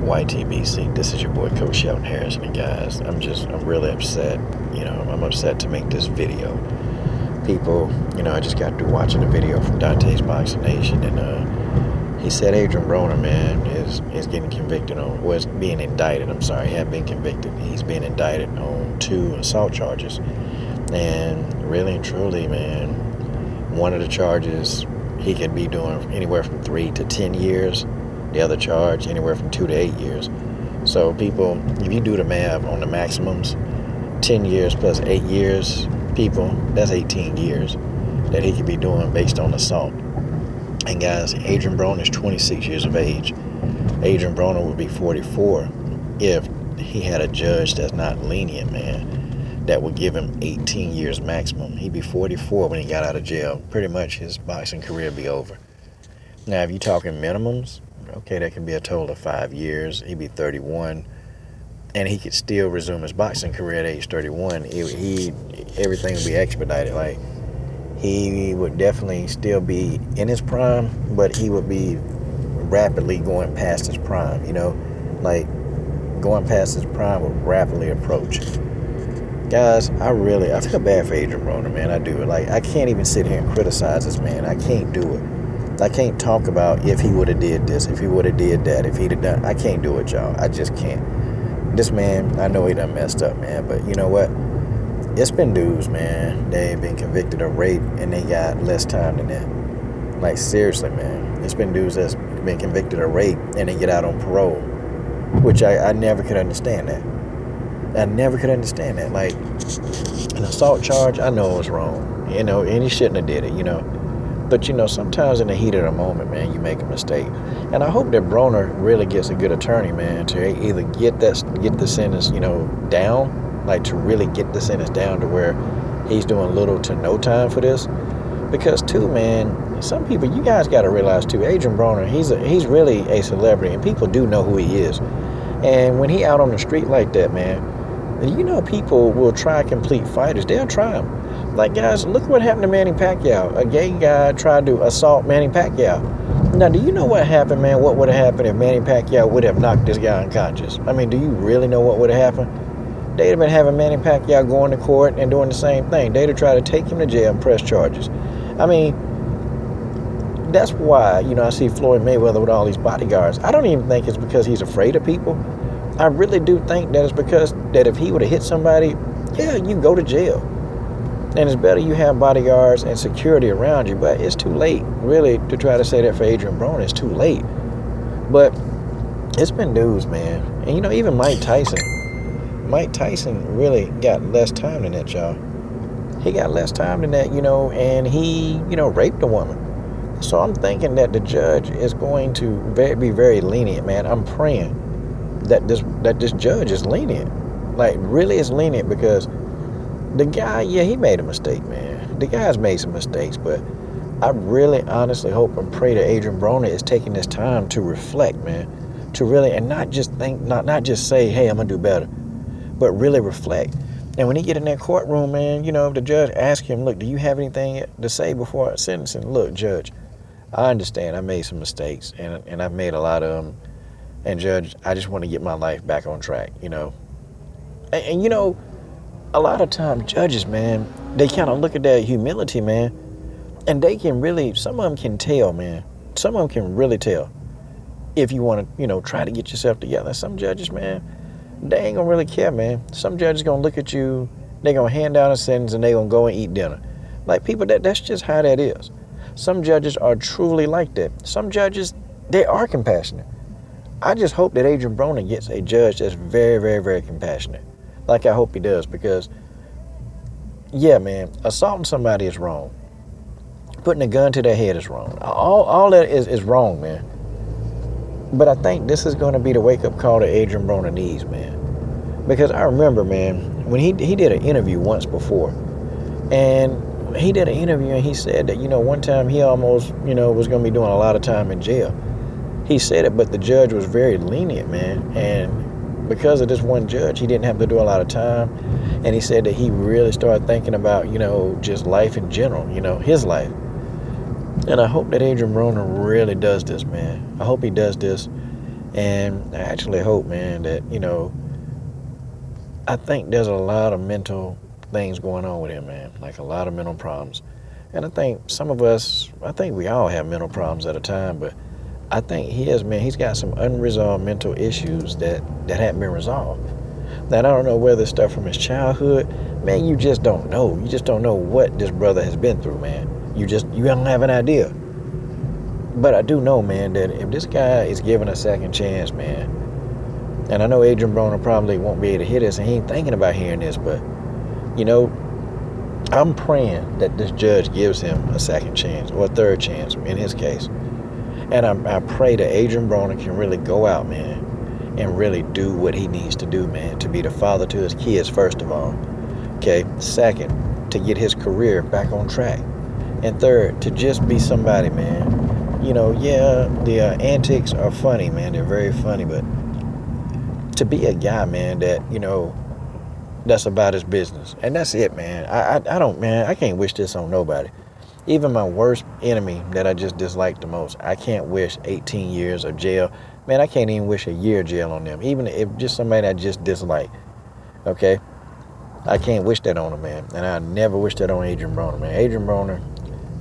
YTBC. This is your boy Coach Shelton Harrison, and guys, I'm really upset. I'm upset to make this video. People, I just got through watching a video from Dante's Boxing Nation, and he said Adrien Broner, man, is getting convicted was being indicted. I'm sorry, he hadn't been convicted. He's being indicted on 2 assault charges, and really and truly, man, one of the charges he can be doing anywhere from 3 to 10 years. The other charge anywhere from 2 to 8 years. So people, if you do the math on the maximums, 10 years plus 8 years, people, that's 18 years that he could be doing based on assault. And guys, Adrien Broner is 26 years of age. Adrien Broner would be 44 if he had a judge that's not lenient, man, that would give him 18 years maximum. He'd be 44 when he got out of jail. Pretty much his boxing career would be over. Now, if you're talking minimums, okay, that can be a total of 5 years. He'd be 31, and he could still resume his boxing career at age 31. Everything would be expedited. Like, he would definitely still be in his prime, but he would be rapidly going past his prime, like going past his prime would rapidly approach. Guys, I feel bad for Adrien Broner, man. I do. Like, I can't even sit here and criticize this man. I can't do it. I can't talk about if he would have did this, if he would have did that, if he'd have done. I can't do it, y'all. I just can't. This man, I know he done messed up, man, but you know what? It's been dudes, man. They've been convicted of rape, and they got less time than that. Like, seriously, man. It's been dudes that's been convicted of rape, and they get out on parole, which I never could understand that. I never could understand that. Like, an assault charge, I know it was wrong, and he shouldn't have did it, But, sometimes in the heat of the moment, man, you make a mistake. And I hope that Broner really gets a good attorney, man, to either get the sentence, down, like to really get the sentence down to where he's doing little to no time for this. Because, too, man, some people, you guys got to realize, too, Adrien Broner, he's really a celebrity, and people do know who he is. And when he out on the street like that, man, people will try complete fighters. They'll try him. Like, guys, look what happened to Manny Pacquiao. A gay guy tried to assault Manny Pacquiao. Now, do you know what happened, man? What would have happened if Manny Pacquiao would have knocked this guy unconscious? I mean, do you really know what would have happened? They'd have been having Manny Pacquiao going to court and doing the same thing. They'd have tried to take him to jail and press charges. I mean, that's why, I see Floyd Mayweather with all these bodyguards. I don't even think it's because he's afraid of people. I really do think that it's because that if he would have hit somebody, yeah, you go to jail. And it's better you have bodyguards and security around you, but it's too late, really, to try to say that for Adrien Broner. It's too late. But it's been dudes, man. And, even Mike Tyson really got less time than that, y'all. He got less time than that, and he, raped a woman. So I'm thinking that the judge is going to be very lenient, man. I'm praying that this judge is lenient. Like, really is lenient, because the guy, yeah, he made a mistake, man. The guy's made some mistakes, but I really honestly hope and pray that Adrien Broner is taking this time to reflect, man. To really, and not just think, not just say, hey, I'm going to do better, but really reflect. And when he get in that courtroom, man, if the judge asks him, look, do you have anything to say before sentencing? Look, judge, I understand I made some mistakes, and I've made a lot of them. And judge, I just want to get my life back on track, And a lot of times judges, man, they kind of look at that humility, man, and they can really, some of them can tell, man. Some of them can really tell if you want to, try to get yourself together. Some judges, man, they ain't going to really care, man. Some judges going to look at you, they going to hand down a sentence, and they going to go and eat dinner. Like, people, that's just how that is. Some judges are truly like that. Some judges, they are compassionate. I just hope that Adrien Broner gets a judge that's very, very, very compassionate. Like, I hope he does, because, yeah, man, assaulting somebody is wrong. Putting a gun to their head is wrong. All that is wrong, man. But I think this is going to be the wake-up call that Adrien Broner needs, man. Because I remember, man, when he did an interview once before, and he did an interview and he said that, one time he almost, was going to be doing a lot of time in jail. He said it, but the judge was very lenient, man. And because of this one judge, he didn't have to do a lot of time. And he said that he really started thinking about, just life in general, his life. And I hope that Adrien Broner really does this, man. I hope he does this. And I actually hope, man, that, I think there's a lot of mental things going on with him, man. Like a lot of mental problems. And I think some of us, I think we all have mental problems at a time, but I think he's got some unresolved mental issues that haven't been resolved. Now, I don't know whether it's stuff from his childhood. Man, you just don't know. You just don't know what this brother has been through, man. You don't have an idea. But I do know, man, that if this guy is given a second chance, man, and I know Adrien Broner probably won't be able to hear this, and he ain't thinking about hearing this, but, I'm praying that this judge gives him a second chance, or a third chance in his case. And I pray that Adrien Broner can really go out, man, and really do what he needs to do, man, to be the father to his kids, first of all. Okay? Second, to get his career back on track. And third, to just be somebody, man. The antics are funny, man. They're very funny, but to be a guy, man, that, that's about his business. And that's it, man. I can't wish this on nobody. Even my worst enemy that I just dislike the most, I can't wish 18 years of jail. Man, I can't even wish a year of jail on them, even if just somebody I just dislike. Okay? I can't wish that on him, man. And I never wish that on Adrien Broner, man. Adrien Broner,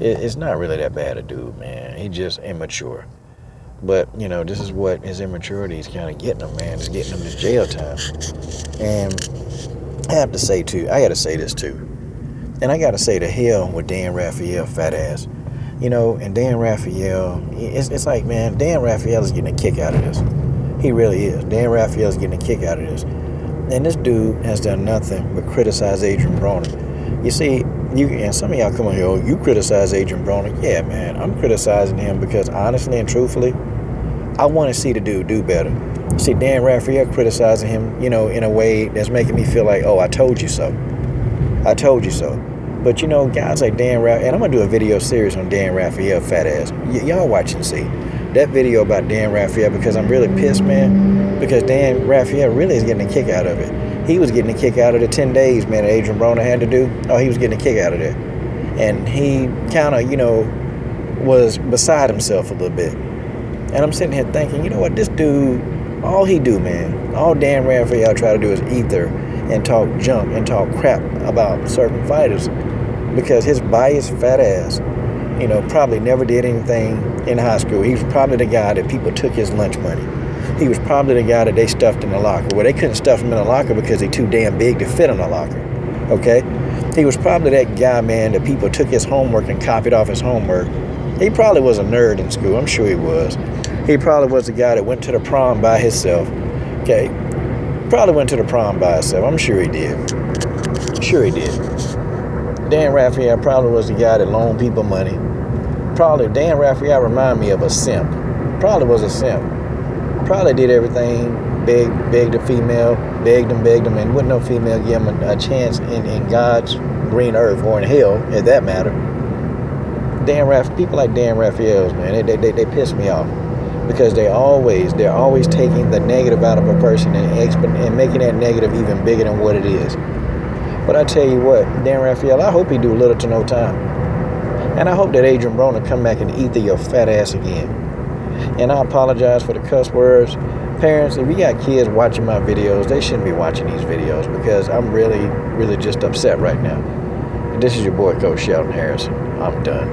it's not really that bad a dude, man. He's just immature. But, this is what his immaturity is kind of getting him, man. It's getting him to jail time. And I have to say, too, I got to say this, too. And I got to say to hell with Dan Raphael, fat ass. And Dan Raphael, it's like, man, Dan Raphael is getting a kick out of this. He really is. Dan Raphael is getting a kick out of this. And this dude has done nothing but criticize Adrien Broner. You see, and some of y'all come on here, you criticize Adrien Broner. Yeah, man, I'm criticizing him because honestly and truthfully, I want to see the dude do better. See, Dan Raphael criticizing him, in a way that's making me feel like, oh, I told you so. I told you so. But, guys like Dan Raphael, and I'm going to do a video series on Dan Raphael, fat ass. Y'all watch and see that video about Dan Raphael, because I'm really pissed, man, because Dan Raphael really is getting a kick out of it. He was getting a kick out of the 10 days, man, that Adrien Broner had to do. Oh, he was getting a kick out of that. And he kind of, was beside himself a little bit. And I'm sitting here thinking, you know what, this dude, all he do, man, all Dan Raphael try to do is ether and talk junk and talk crap about certain fighters, because his biased fat ass, probably never did anything in high school. He was probably the guy that people took his lunch money. He was probably the guy that they stuffed in the locker. Well, they couldn't stuff him in the locker because he's too damn big to fit in the locker. Okay? He was probably that guy, man, that people took his homework and copied off his homework. He probably was a nerd in school. I'm sure he was. He probably was the guy that went to the prom by himself. Okay? Probably went to the prom by himself. I'm sure he did. Sure he did. Dan Raphael probably was the guy that loaned people money. Probably Dan Raphael remind me of a simp. Probably was a simp. Probably did everything, begged a female, begged him, and wouldn't no female give him a chance in God's green earth, or in hell, at that matter. People like Dan Raphael's, man, they piss me off, because they're always taking the negative out of a person and making that negative even bigger than what it is. But I tell you what, Dan Raphael, I hope he do little to no time. And I hope that Adrien Broner come back and ether your fat ass again. And I apologize for the cuss words. Parents, if you got kids watching my videos, they shouldn't be watching these videos, because I'm really, really just upset right now. This is your boy, Coach Shelton Harrison. I'm done.